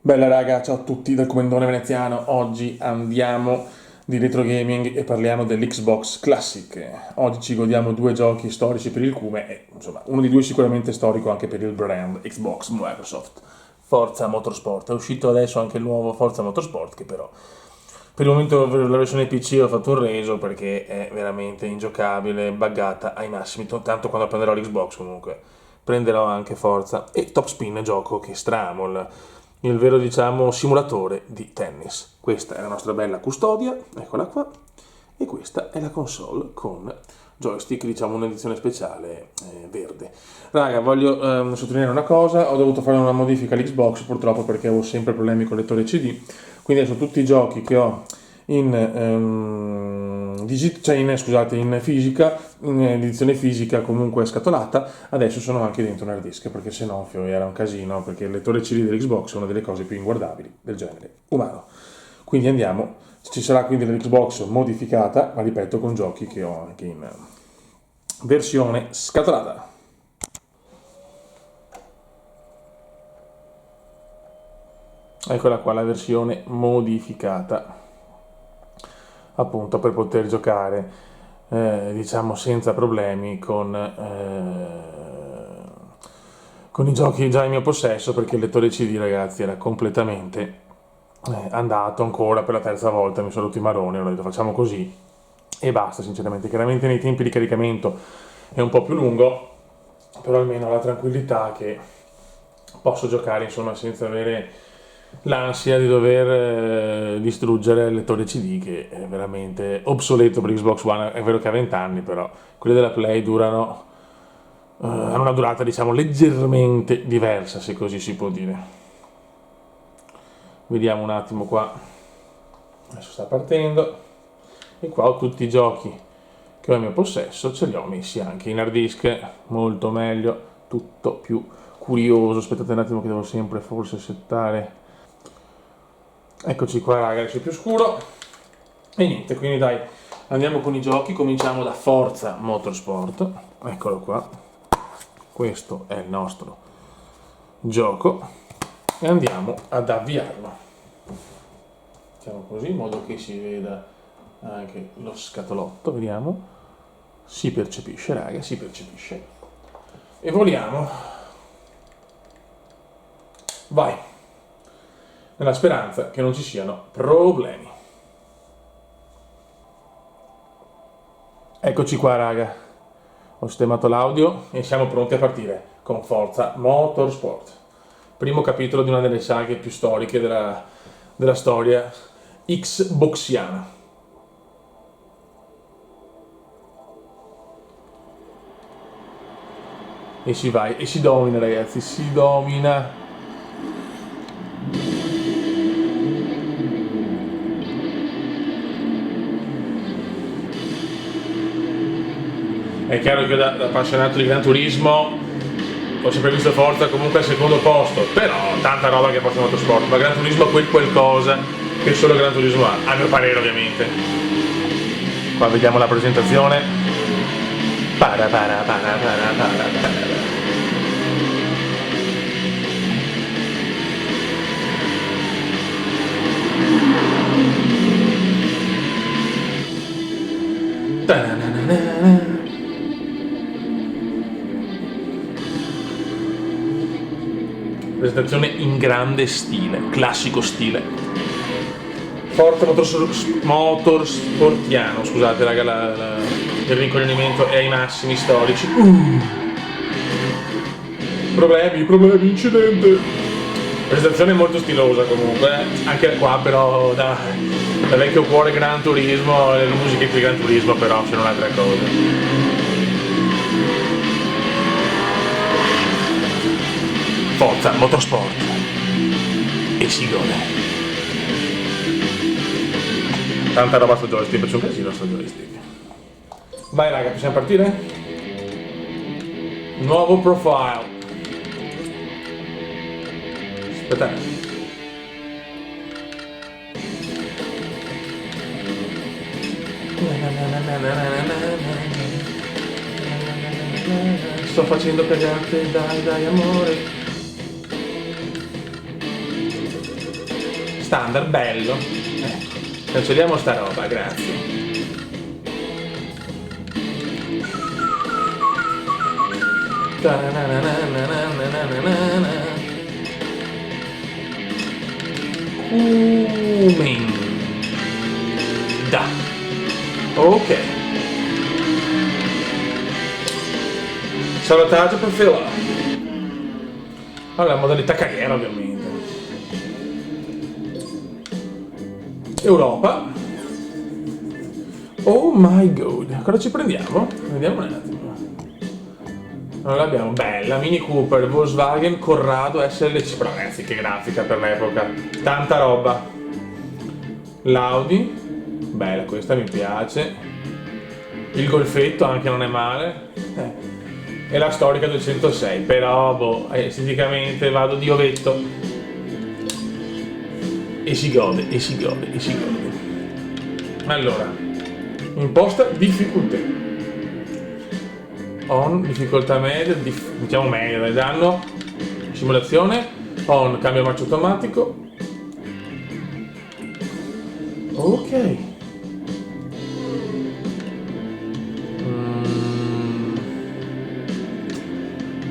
Bella raga, ciao a tutti dal Comendone Veneziano. Oggi andiamo di retro gaming e parliamo dell'Xbox Classic. Oggi ci godiamo due giochi storici per il Cume e insomma uno di due sicuramente storico anche per il brand Xbox Microsoft. Forza Motorsport, è uscito adesso anche il nuovo Forza Motorsport che però per il momento la versione PC ho fatto un reso perché è veramente ingiocabile, buggata ai massimi, tanto quando prenderò l'Xbox comunque prenderò anche Forza e Top Spin gioco che stramol, il vero diciamo simulatore di tennis. Questa è la nostra bella custodia, eccola qua, e questa è la console con joystick, diciamo un'edizione speciale verde. Raga, voglio sottolineare una cosa, ho dovuto fare una modifica all'Xbox purtroppo perché avevo sempre problemi con il lettore CD, quindi adesso tutti i giochi che ho in, scusate, in fisica, in edizione fisica comunque scatolata, adesso sono anche dentro un hard disk, perché se no era un casino, perché il lettore CD dell'Xbox è una delle cose più inguardabili del genere umano. Quindi andiamo, ci sarà quindi l'Xbox modificata, ma ripeto con giochi che ho anche in versione scatolata. Eccola qua la versione modificata, appunto per poter giocare diciamo senza problemi con i giochi già in mio possesso, perché il lettore CD ragazzi era completamente andato ancora per la terza volta, mi sono rotto i maroni, ho detto facciamo così e basta sinceramente. Chiaramente nei tempi di caricamento è un po' più lungo, però almeno ho la tranquillità che posso giocare insomma senza avere l'ansia di dover distruggere il lettore CD, che è veramente obsoleto per Xbox One. È vero che ha 20 anni, però quelli della Play hanno una durata diciamo leggermente diversa, se così si può dire. Vediamo un attimo qua, adesso sta partendo, e qua ho tutti i giochi che ho in mio possesso, ce li ho messi anche in hard disk, molto meglio, tutto più curioso. Aspettate un attimo che devo sempre forse settare. Eccoci qua raga, adesso è più scuro. E niente, quindi dai, andiamo con i giochi, cominciamo da Forza Motorsport. Eccolo qua, questo è il nostro gioco e andiamo ad avviarlo. Facciamo così in modo che si veda anche lo scatolotto, vediamo. Si percepisce raga, si percepisce. E voliamo. Vai, nella speranza che non ci siano problemi. Eccoci qua raga, ho sistemato l'audio e siamo pronti a partire con Forza Motorsport. Primo capitolo di una delle saghe più storiche della storia Xboxiana. E si va, e si domina ragazzi, si domina. È chiaro che da appassionato di Gran Turismo ho sempre visto Forza comunque al secondo posto, però tanta roba che Forza Motorsport, ma Gran Turismo ha qualcosa che solo Gran Turismo ha, a mio parere ovviamente. Qua vediamo la presentazione. Para para para para para para. Ta-na-na-na-na. Presentazione in grande stile, classico stile. Forza Motorsportiano, scusate raga, il rincoglionimento è ai massimi storici. Problemi, incidente. Presentazione molto stilosa comunque, anche qua però da vecchio cuore Gran Turismo, le musiche di Gran Turismo però sono un'altra cosa. Forza Motorsport e si gode. Tanta roba sto joystick, c'è un casino sto joystick. Vai raga, possiamo partire? Nuovo profile. Aspetta. Sto facendo cagate, dai amore. standard, bello. Cancelliamo sta roba, grazie. Da. Ok. Salvataggio per Phil. Allora, modalità carriera ovviamente. Europa. Oh my god. Cosa ci prendiamo? Vediamo un attimo. Allora abbiamo bella, Mini Cooper, Volkswagen, Corrado, SLC. Però ragazzi, che grafica per l'epoca. Tanta roba. L'Audi. Bella, questa mi piace. Il Golfetto anche non è male. E la storica 206, però boh, esteticamente vado di ovetto. E si gode. Allora, imposta difficoltà. On, difficoltà media, diciamo media, danno, simulazione, on, cambio marcia automatico. Ok.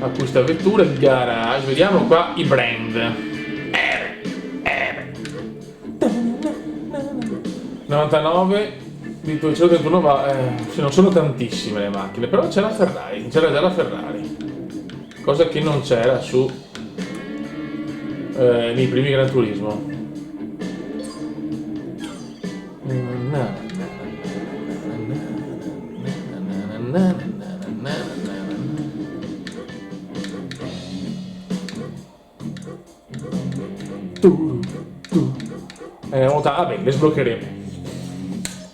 Acquista vettura, il garage, vediamo qua i brand. 99 di 231 va, non sono tantissime le macchine, però c'è la Ferrari, c'era già la Ferrari, cosa che non c'era su nei primi Gran Turismo. Vabbè, le sbloccheremo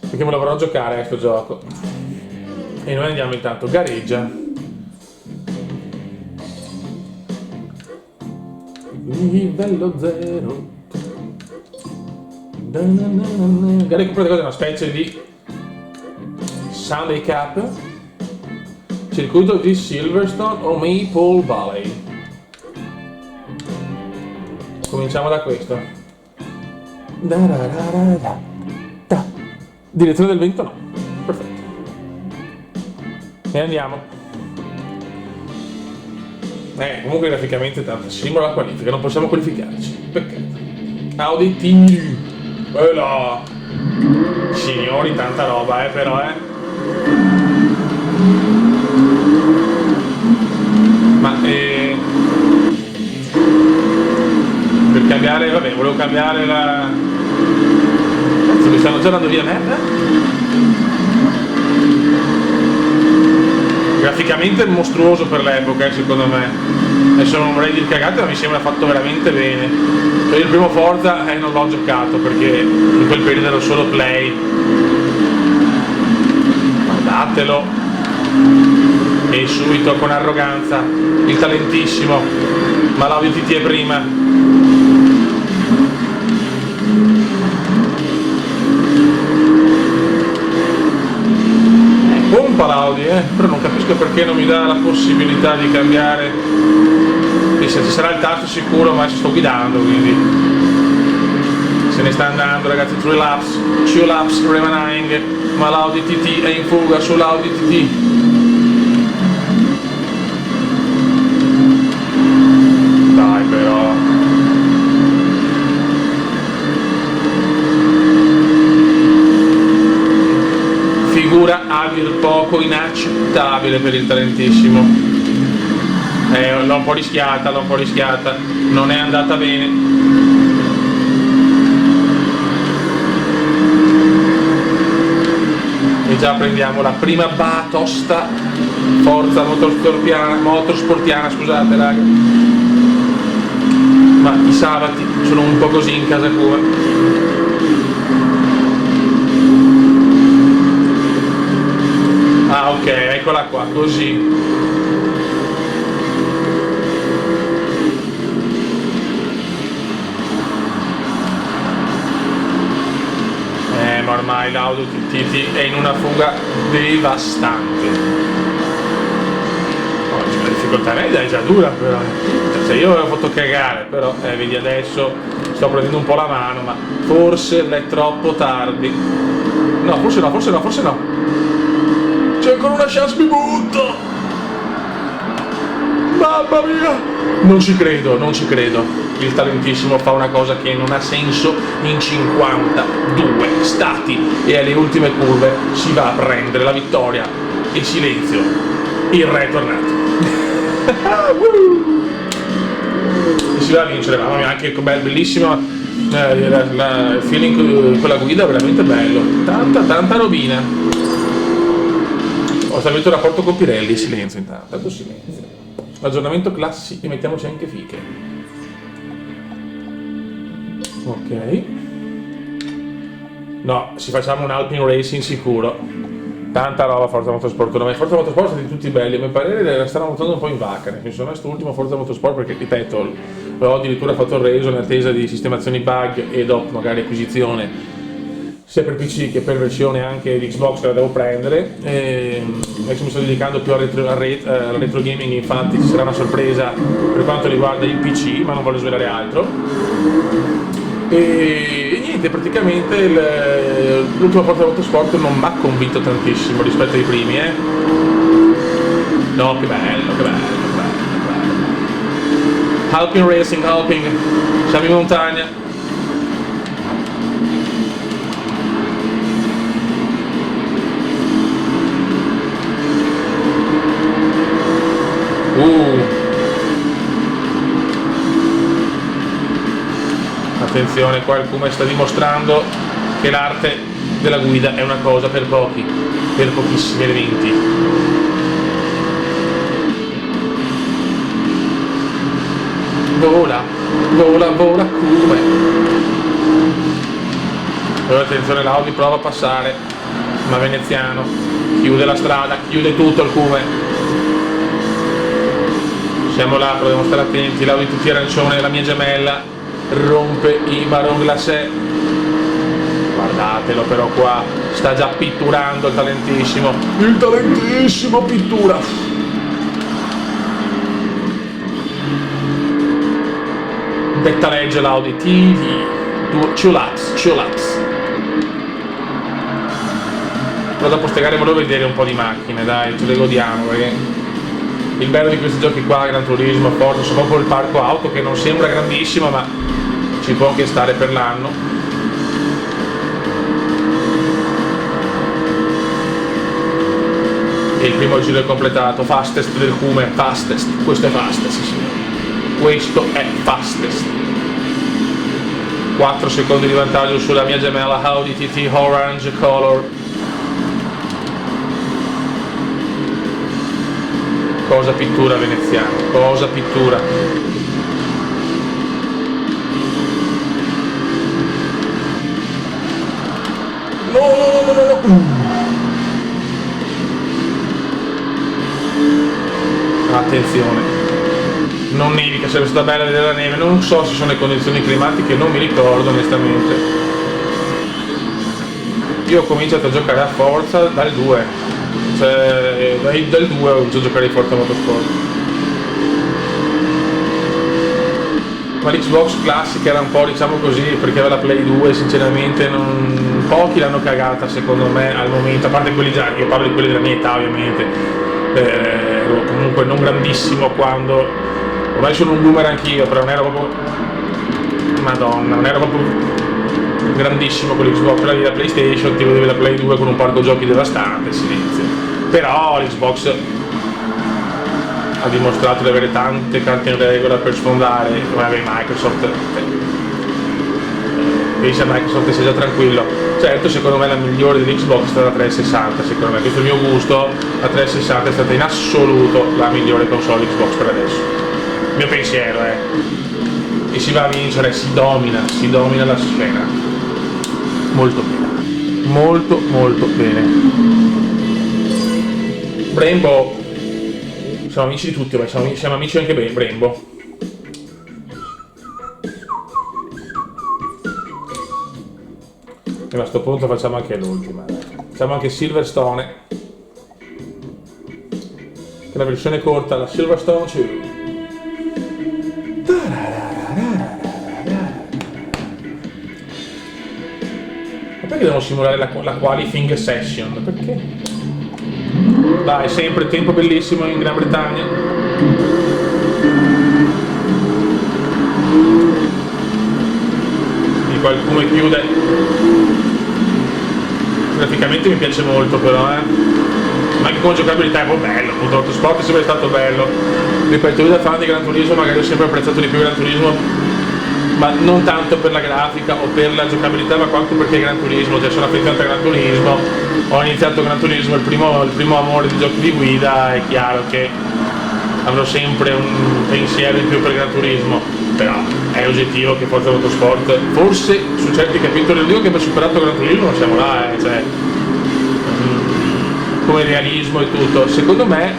perché me lo vorrò giocare a questo gioco. E noi andiamo intanto gareggia. Livello 0. Gare comprate cose, una specie di Sunday Cup, circuito di Silverstone o Maple Valley. Cominciamo da questo. Direzione del vento no. Perfetto. E andiamo. Comunque graficamente tanto simula la qualifica, non possiamo qualificarci. Peccato. Audi TT. Bella. Signori, tanta roba, però, Ma per cambiare, vabbè, volevo cambiare la... Cazzo, mi stanno già dando via merda? Graficamente è mostruoso per l'epoca, secondo me. Adesso non vorrei dire cagate, ma mi sembra fatto veramente bene. Cioè il primo Forza non l'ho giocato perché in quel periodo ero solo Play. Guardatelo. E subito con arroganza il talentissimo, ma l'Audi TT è prima. Pompa l'Audi, però non capisco perché non mi dà la possibilità di cambiare. E se ci sarà il tasto sicuro, ma ci sto guidando, quindi se ne sta andando ragazzi. 2 laps remaining, ma l'Audi TT è in fuga sull'Audi TT. Dai però. Figura a dir poco inaccettabile per il talentissimo. L'ho un po' rischiata, non è andata bene. E già prendiamo la prima batosta. Forza motorsportiana, scusate raga. Ma i sabati sono un po' così in casa tua. Ah ok, eccola qua, così. Ma ormai l'Audi TT è in una fuga devastante. Oggi difficoltà media è già dura, però. Cioè io ho fatto cagare, però vedi adesso sto prendendo un po' la mano, ma forse è troppo tardi. No, forse no, forse no, forse no. C'è ancora una chance, mi butto! Mamma mia! Non ci credo, non ci credo. Il talentissimo fa una cosa che non ha senso in 52 stati e alle ultime curve si va a prendere la vittoria. E silenzio, il re è tornato. E si va a vincere, mamma mia, anche bellissima. Il feeling con la guida è veramente bello. Tanta robina. Ho stabilito il rapporto con Pirelli, silenzio intanto, tanto silenzio. Aggiornamento classi e mettiamoci anche fiche. Ok. No, ci facciamo un Alpine Racing sicuro. Tanta roba Forza Motorsport, ma Forza Motorsport sono tutti belli, a mio parere la stanno montando un po' in vacca, nel senso questo ultimo Forza Motorsport perché ripeto, ho addirittura fatto il reso in attesa di sistemazioni bug e dopo magari acquisizione sia per PC che per versione anche di Xbox che la devo prendere. Adesso mi sto dedicando più al retro gaming, infatti ci sarà una sorpresa per quanto riguarda il PC, ma non voglio svelare altro. E niente, praticamente l'ultimo Forza Motorsport non mi ha convinto tantissimo rispetto ai primi, No, che bello, che bello, che bello, che bello. Alpine Racing, Alpine, siamo in montagna. Attenzione, qua il Kuma sta dimostrando che l'arte della guida è una cosa per pochi, per pochissimi elementi. Vola, vola, vola Kuma. Allora attenzione, l'Audi prova a passare, ma Veneziano chiude la strada, chiude tutto il Kuma. Siamo là, dobbiamo stare attenti, l'Audi tutti arancione, la mia gemella, rompe i marron glacé. Guardatelo però qua, sta già pitturando il talentissimo pittura. Detta legge l'Audi, ciulaz. Vado a postegare, volevo vedere un po' di macchine, dai, ce le godiamo perché il bello di questi giochi qua, Gran Turismo, Forza, sono proprio il parco auto che non sembra grandissimo ma ci può anche stare per l'anno. E il primo giro è completato, fastest del Kuma, fastest, questo è fastest, signori. Questo è fastest. 4 secondi di vantaggio sulla mia gemella Audi TT Orange Color. Cosa pittura veneziano, cosa pittura. No. Attenzione, non nevica, sarebbe stata bella vedere la neve, non so se sono le condizioni climatiche, non mi ricordo onestamente. Io ho cominciato a giocare a Forza dal 2. Cioè, dal 2 ho cominciato a giocare di Forza Motorsport. Ma l'Xbox Classic era un po', diciamo così, perché aveva la Play 2, sinceramente pochi l'hanno cagata secondo me al momento, a parte quelli già, io parlo di quelli della mia età ovviamente, ero comunque non grandissimo quando, ormai sono un boomer anch'io, però non ero proprio, madonna, non ero proprio grandissimo con l'Xbox, la PlayStation, ti vedevi la Play 2 con un parco giochi devastante, silenzio. Però l'Xbox ha dimostrato di avere tante carte in regola per sfondare, come aveva Microsoft. Pensa a Microsoft sia già tranquillo. Certo, secondo me la migliore dell'Xbox è stata la 360, secondo me, questo è il mio gusto, la 360 è stata in assoluto la migliore console Xbox per adesso. Il mio pensiero, E si va a vincere, si domina la scena. Molto bene. Molto bene. Brembo, siamo amici di tutti, siamo amici anche Brembo. E a sto punto facciamo anche l'ultima. Facciamo anche Silverstone. che è la versione corta, la Silverstone 2. Ma perché devo simulare la qualifying session? Perché? Dai, sempre tempo bellissimo in Gran Bretagna. Di qualcuno chiude. Graficamente mi piace molto però, ma anche come giocabilità è molto bello, appunto l'autosport è sempre stato bello. Ripeto, io da fan di Gran Turismo magari ho sempre apprezzato di più Gran Turismo, ma non tanto per la grafica o per la giocabilità, ma quanto perché Gran Turismo, cioè sono affezionato a Gran Turismo, ho iniziato Gran Turismo, il primo amore di giochi di guida, è chiaro che avrò sempre un pensiero in più per Gran Turismo, però è oggettivo che Forza Motorsport, forse su certi capitoli, non dico che per superato Gran Turismo non siamo là, cioè, come realismo e tutto, secondo me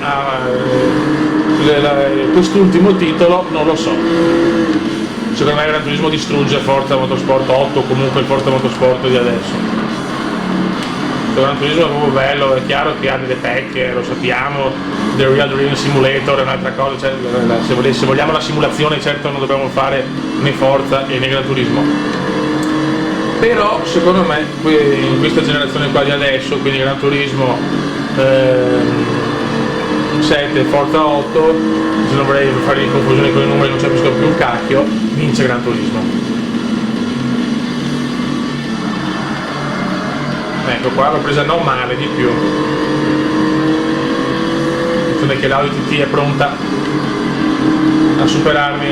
quest'ultimo titolo non lo so. Secondo me Gran Turismo distrugge Forza Motorsport 8 o comunque il Forza Motorsport di adesso. Gran Turismo è proprio bello, è chiaro che ha delle pecche, lo sappiamo, The Real Dream Simulator è un'altra cosa, cioè, se vogliamo la simulazione certo non dobbiamo fare né Forza né Gran Turismo. Però secondo me in questa generazione qua di adesso, quindi Gran Turismo 7 Forza 8, se non vorrei fare di confusione con i numeri, non capisco più un cacchio, vince Gran Turismo. Ecco qua l'ho presa non male di più. Attenzione che l'Audi TT è pronta a superarmi.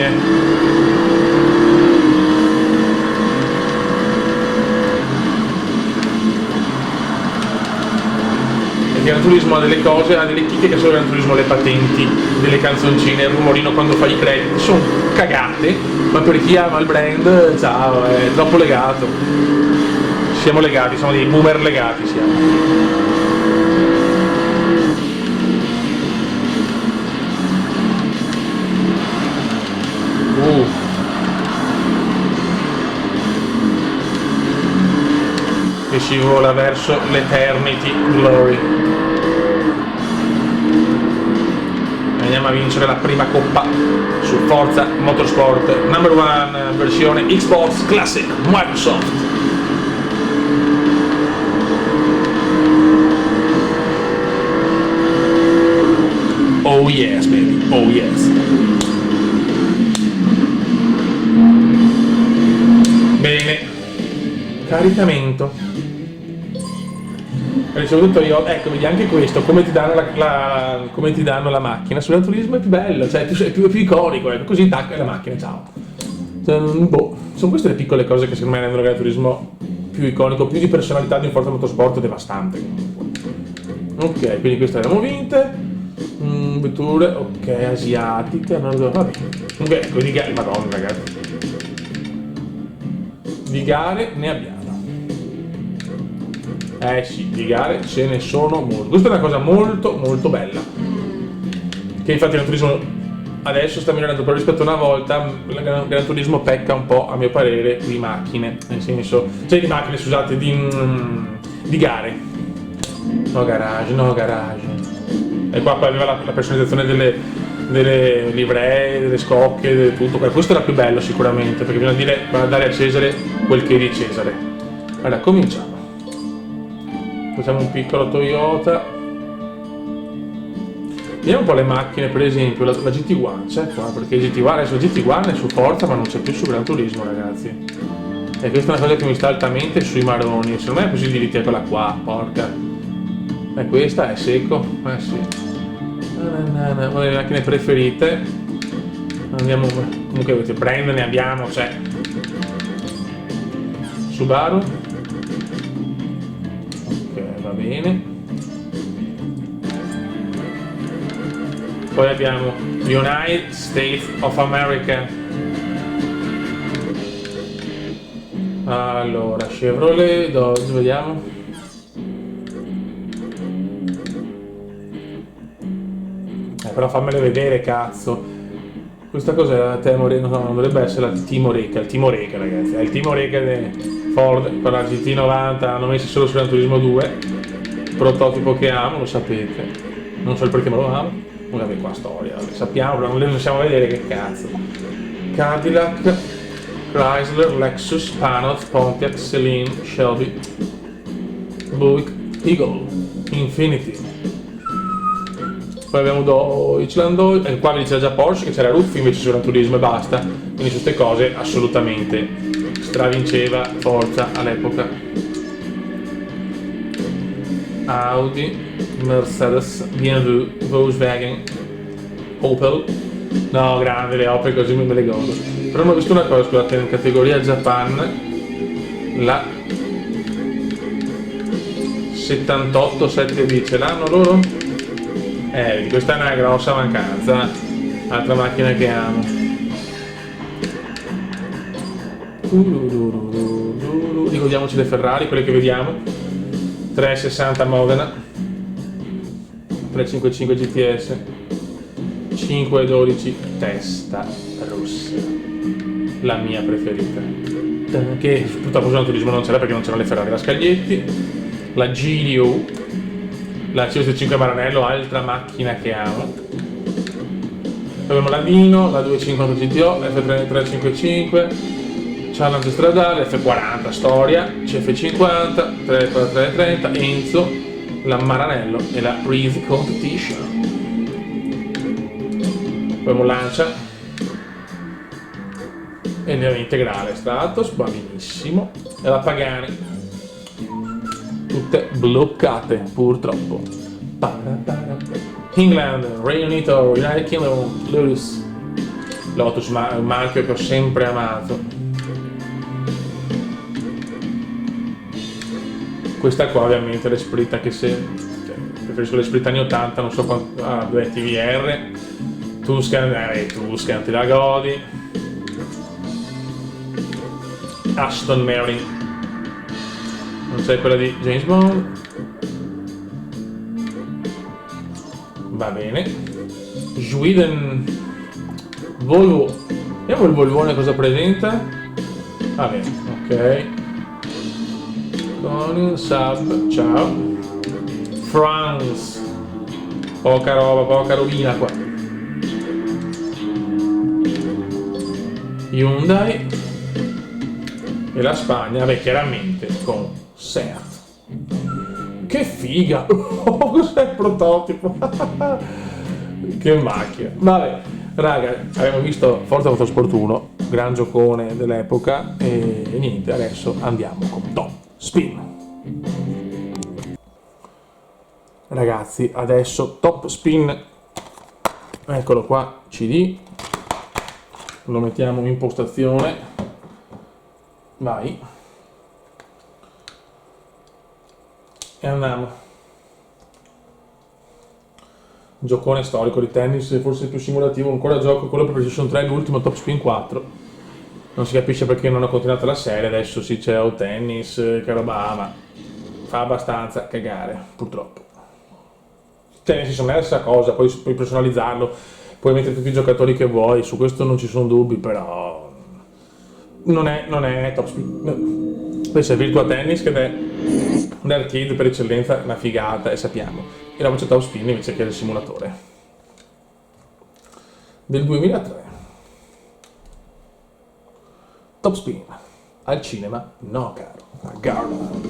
Gran Turismo ha delle cose, ha delle chicche che sono Gran Turismo, le patenti, delle canzoncine, il rumorino quando fai i crediti, sono cagate, ma per chi ama il brand, ciao, è troppo legato. Siamo legati, siamo dei boomer legati, siamo. Che si vola verso l'Eternity Glory. Andiamo a vincere la prima coppa su Forza Motorsport number 1 versione Xbox Classic Microsoft. Oh yes baby, oh yes. Bene, caricamento. Ha ricevuto io, ecco, vedi anche questo, come ti danno come ti danno la macchina. Sul Gran Turismo è più bello, cioè è più iconico, ecco, così tacca la macchina, ciao. Cioè, boh, sono queste le piccole cose che secondo me rendono il Gran Turismo più iconico, più di personalità di un Forza Motorsport devastante. Ok, quindi queste le abbiamo vinte. Vetture, ok, asiatiche, vabbè. Comunque, ecco, di gare, madonna ragazzi. Di gare ne abbiamo. Eh sì, di gare ce ne sono molte. Questa è una cosa molto molto bella, che infatti il Gran Turismo adesso sta migliorando, però rispetto a una volta il Gran Turismo pecca un po', a mio parere, di macchine, nel senso, cioè di macchine, scusate, di gare. No garage. E qua poi aveva la personalizzazione delle livree, delle scocche, di tutto. Questo era più bello sicuramente, perché bisogna dare a Cesare quel che è di Cesare. Allora, cominciamo. Facciamo un piccolo Toyota. Vediamo un po' le macchine, per esempio la GT1 c'è qua, perché adesso GT1 è su Forza ma non c'è più su Gran Turismo, ragazzi. E questa è una cosa che mi sta altamente sui maroni. Secondo me è così diritti, quella qua, porca. E questa è secco, sì. Una delle macchine preferite. Andiamo, comunque brand ne abbiamo, cioè Subaru. Va bene, poi abbiamo United States of America. Allora, Chevrolet, Dodge, vediamo. Però fammele vedere, cazzo. Questa cos'è la Temoreca? No, non dovrebbe essere la Timoreca, il Timoreca, ragazzi. È il Timoreca di Ford con la GT90, hanno messo solo su Gran Turismo 2. Prototipo che amo, lo sapete. Non so il perché, ma lo amo. vabbè qua storia, sappiamo, però non le possiamo vedere che cazzo. Cadillac, Chrysler, Lexus, Panaut, Pontiac, Celine, Shelby, Buick, Eagle, Infiniti. Poi abbiamo Deutschland, e qua vi diceva già Porsche che c'era Ruffi invece su Gran Turismo e basta, quindi su queste cose assolutamente stravinceva Forza all'epoca. Audi, Mercedes, BMW, Volkswagen, Opel. No, grande le Opel, così me le godo. Però non ho visto una cosa, scusate, in categoria Japan la 78 7B ce l'hanno loro? Questa è una grossa mancanza. Altra macchina che amo. Ricordiamoci le Ferrari, quelle che vediamo. 360 Modena, 355 GTS, 512 testa rossa, la mia preferita, che purtroppo su Gran Turismo non c'era perché non c'erano le Ferrari da Scaglietti. La Giglio, la CS5 Maranello, altra macchina che amo. Poi abbiamo la Dino, la 250 GTO, F355, Challenge stradale, F40 storia, CF50, 330, Enzo, la Maranello e la Breeze Competition. Poi abbiamo Lancia e ne integrale Stratos, va benissimo, e la Pagani, tutte bloccate purtroppo. England, Regno Unito, United Kingdom, Lotus, un marchio che ho sempre amato. Questa qua ovviamente l'Esprit, anche se preferisco l'Esprit anni 80, non so quanto, due TVR, Tuscan te la godi, Aston Martin, non c'è quella di James Bond, va bene, Sweden, Volvo, vediamo il Volvone cosa presenta, va bene, ok. Con un sub, ciao. France, poca roba, poca rovina qua. Hyundai e la Spagna, vabbè, chiaramente con Seat. Che figa! Oh, cos'è il prototipo? Che macchina! Vabbè, raga, abbiamo visto Forza Motorsport 1, gran giocone dell'epoca, e niente, adesso andiamo con Top Spin. Ragazzi, adesso Top Spin, eccolo qua, CD, lo mettiamo in impostazione, vai, e andiamo. Giocone storico di tennis, forse più simulativo, ancora gioco quello per PlayStation 3, l'ultimo Top Spin 4. Non si capisce perché non ho continuato la serie, adesso sì c'è o tennis, che roba, ma fa abbastanza cagare, purtroppo. Cioè, nel senso, non è la stessa cosa, puoi personalizzarlo, puoi mettere tutti i giocatori che vuoi, su questo non ci sono dubbi, però non è Top Spin. Questo è Virtua Tennis, che è un arcade per eccellenza, una figata, e sappiamo. E dopo c'è Top Spin invece che è il simulatore. Del 2003. Top Spin. Al cinema? No, caro. A Garland.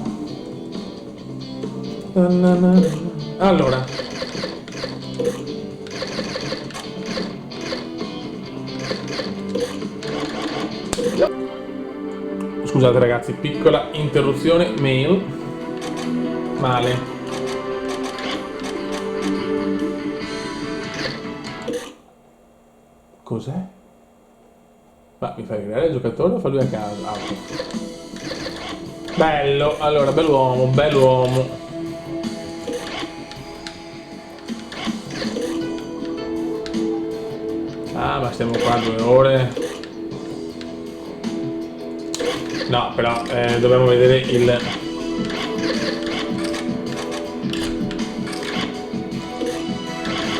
Allora. Scusate ragazzi, piccola interruzione, mail. Male. Cos'è? Ma mi fai creare il giocatore o fa lui a casa? Ah, bello, allora, bell'uomo, bell'uomo. Ah, ma stiamo qua 2 ore. No, però dobbiamo vedere il...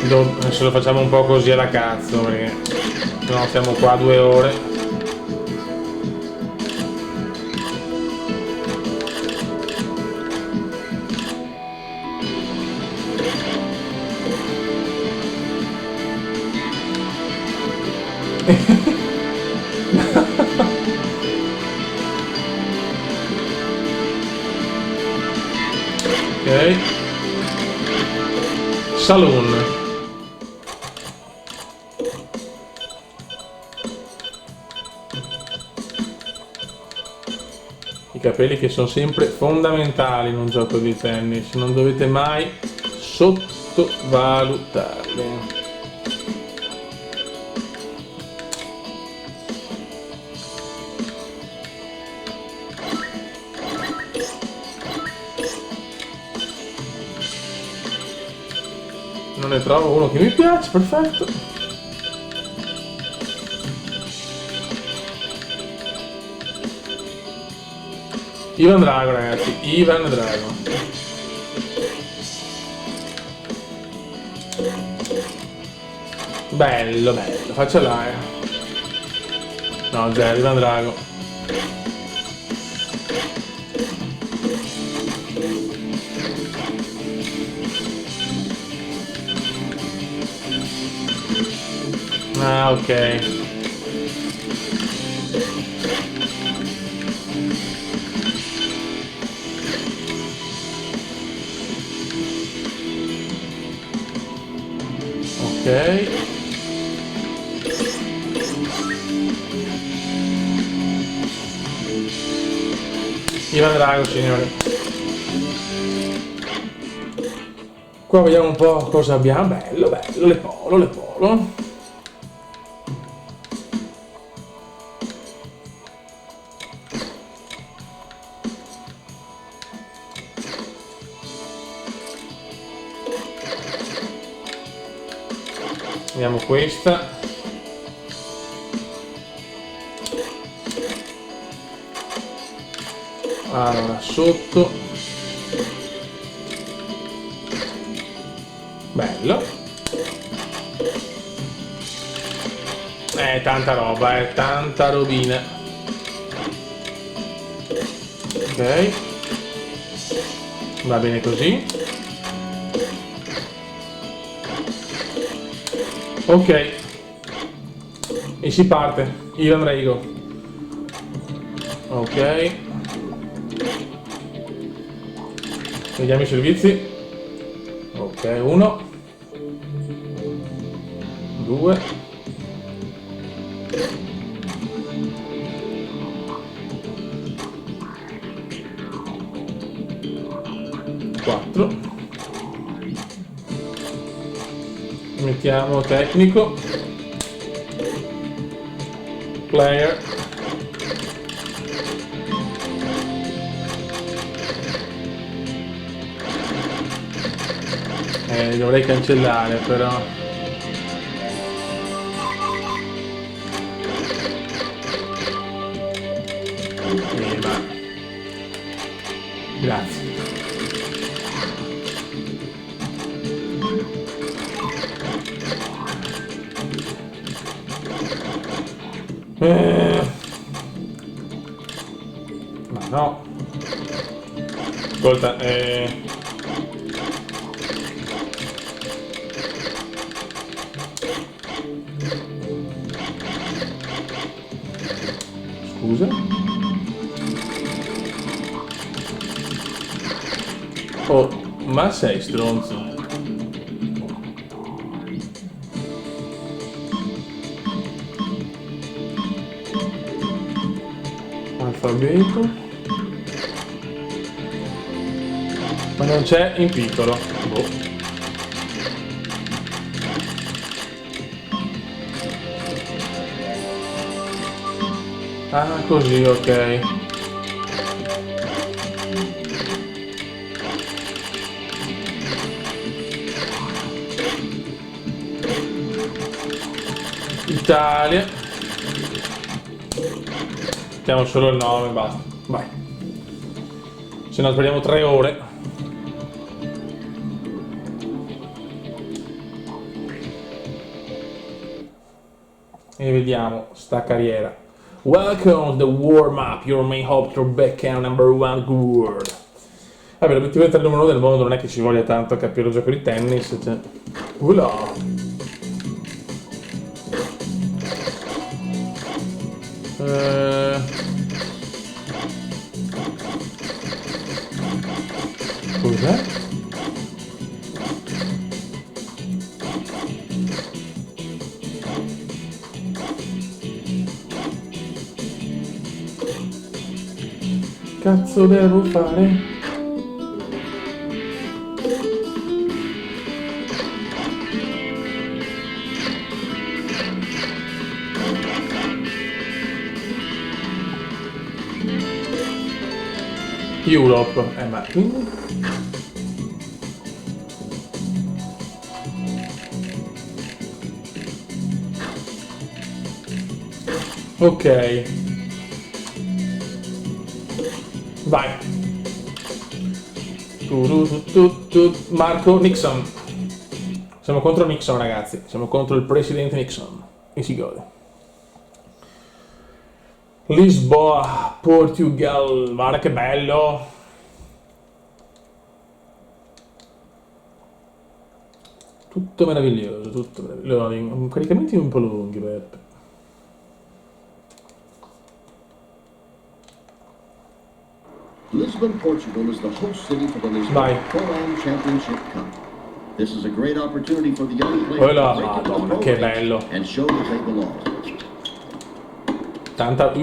Adesso lo facciamo un po' così alla cazzo, perché no, siamo qua 2 ore. Ok. Saloon. I capelli che sono sempre fondamentali in un gioco di tennis, non dovete mai sottovalutarli. Non ne trovo uno che mi piace, perfetto. Ivan Drago, ragazzi, Ivan Drago. Bello, bello, faccia là. No, zero, Ivan Drago. Ah, ok. Ok. Ivan Drago, signore. Qua vediamo un po' cosa abbiamo. Bello, bello, le polo, le polo. Vediamo questa. Allora, sotto. Bello. Tanta roba, tanta robina. Ok. Va bene così. Ok. E si parte. Ivan Drago. Ok. Vediamo i servizi. Ok, 1, 2, 4. Mettiamo tecnico. Player. Dovrei cancellare però. Ma grazie. Ma no. Ascolta, scusa. Oh, ma sei stronzo. Alfabeto. Ma non c'è in piccolo. Boh. Ah, così, ok. Italia. Mettiamo solo il nome, basta. Vai. Se no speriamo 3 ore. E vediamo sta carriera. Welcome to the warm-up, your main hope to backhand number 1 world. Vabbè, l'obiettivo di essere il numero 1 del mondo non è che ci voglia tanto capire il gioco di tennis, cioè. Cos'è? Cazzo devo fare? Europe, ma quindi? Ok. Vai. Marco Nixon. Siamo contro Nixon, ragazzi. Siamo contro il presidente Nixon. E si gode. Lisboa, Portugal. Guarda che bello. Tutto meraviglioso, tutto meraviglioso. Caricamenti un po' lunghi, Beppe. Lisbon, Portugal is the host city for the Lisbon Pro-Am Championship Cup. This is a great opportunity for the young players to break into the pro ranks and show that they belong. Tanta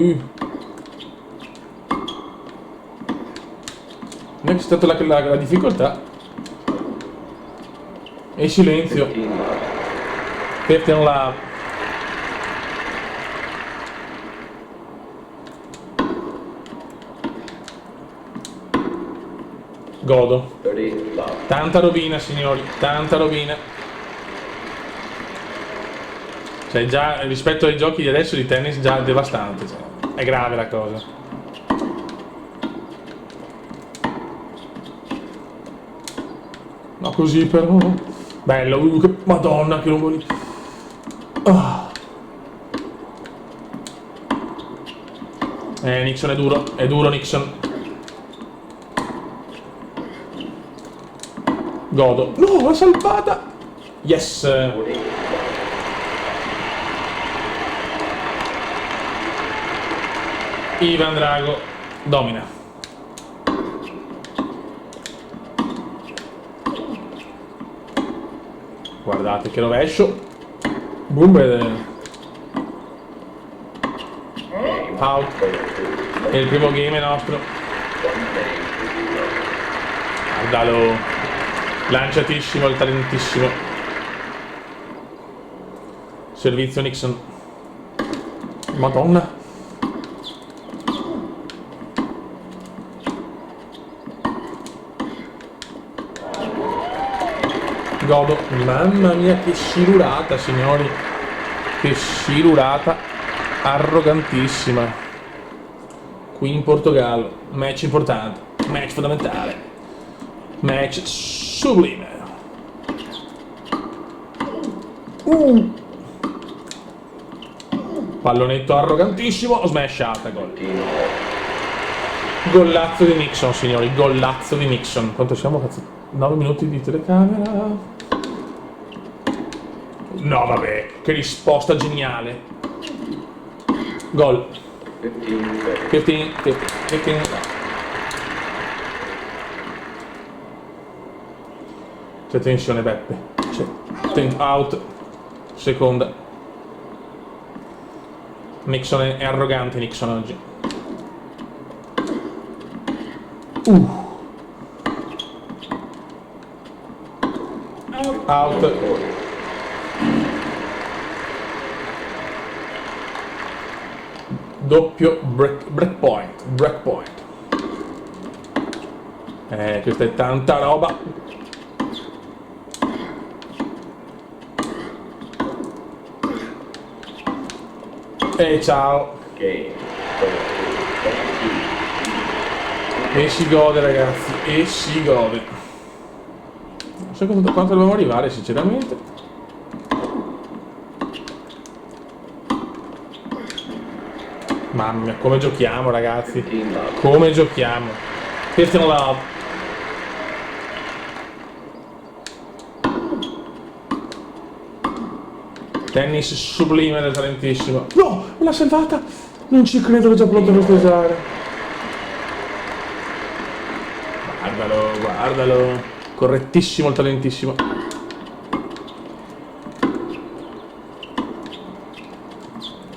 non c'è stata la difficoltà. E silenzio. Fertile Love. Godo. Tanta rovina, signori, tanta rovina. Cioè già rispetto ai giochi di adesso di tennis già devastante, cioè, è grave la cosa. No, così però. Bello, che madonna che rumori. Nixon è duro Nixon. Godo. No, l'ha salvata! Yes! Ivan Drago domina. Guardate che rovescio. Boom. Out. E il primo game è nostro. Guardalo. Lanciatissimo, il talentissimo. Servizio Nixon. Madonna. Godo. Mamma mia che scirurata, signori. Che scirurata. Arrogantissima. Qui in Portogallo. Match importante. Match fondamentale. Match sublime. Pallonetto arrogantissimo, smashata, gol. Gollazzo di Nixon, signori, gollazzo di Nixon. Quanto siamo, cazzo? 9 minuti di telecamera. No, vabbè, che risposta geniale. Gol. 15. C'è tensione, Beppe. C'è out. Seconda. Nixon è arrogante, Nixon oggi. Out. Doppio breakpoint. Questa è tanta roba. E ciao. E si gode, ragazzi, e si gode. Non so quanto dobbiamo arrivare, sinceramente. Mamma mia, come giochiamo, ragazzi. Come giochiamo. Fertile Love. Tennis sublime del talentissimo. No, l'ha salvata. Non ci credo, l'ho già pronto per sposare. guardalo, guardalo. Correttissimo il talentissimo.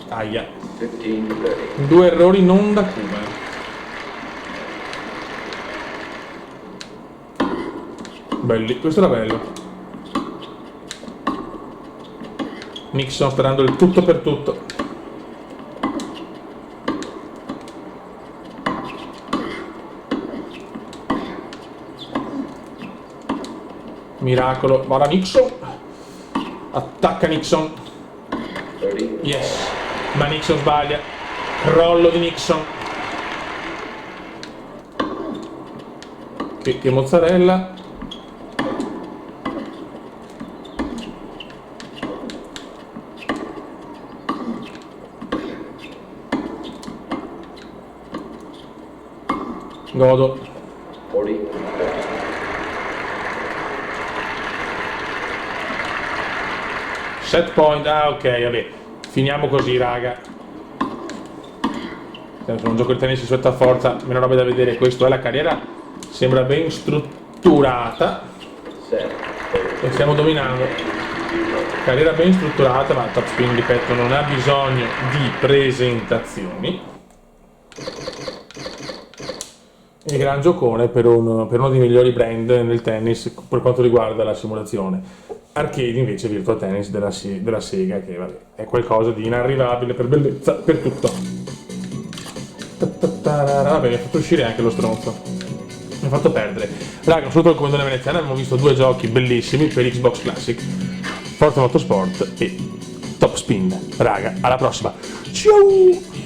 Aia. 2 errori non da Kuma. Belli, questo era bello. Nixon sperando il tutto per tutto. Miracolo, va la Nixon. Attacca Nixon. Yes, ma Nixon sbaglia. Crollo di Nixon. Che mozzarella. Godo. Set point, ah ok, vabbè. Finiamo così, raga. Sono un gioco di tennis su a forza, meno roba da vedere. Questo è la carriera, sembra ben strutturata. E stiamo dominando. Carriera ben strutturata, ma Top Spin, ripeto, non ha bisogno di presentazioni. E gran giocone per uno dei migliori brand nel tennis per quanto riguarda la simulazione. Arcade invece Virtua Tennis della Sega, che vabbè, è qualcosa di inarrivabile per bellezza, per tutto. Vabbè, mi ha fatto uscire anche lo stronzo. Mi ha fatto perdere. Raga, saluto il comandone veneziano, abbiamo visto 2 giochi bellissimi per Xbox Classic, Forza Motorsport e Top Spin. Raga, alla prossima. Ciao!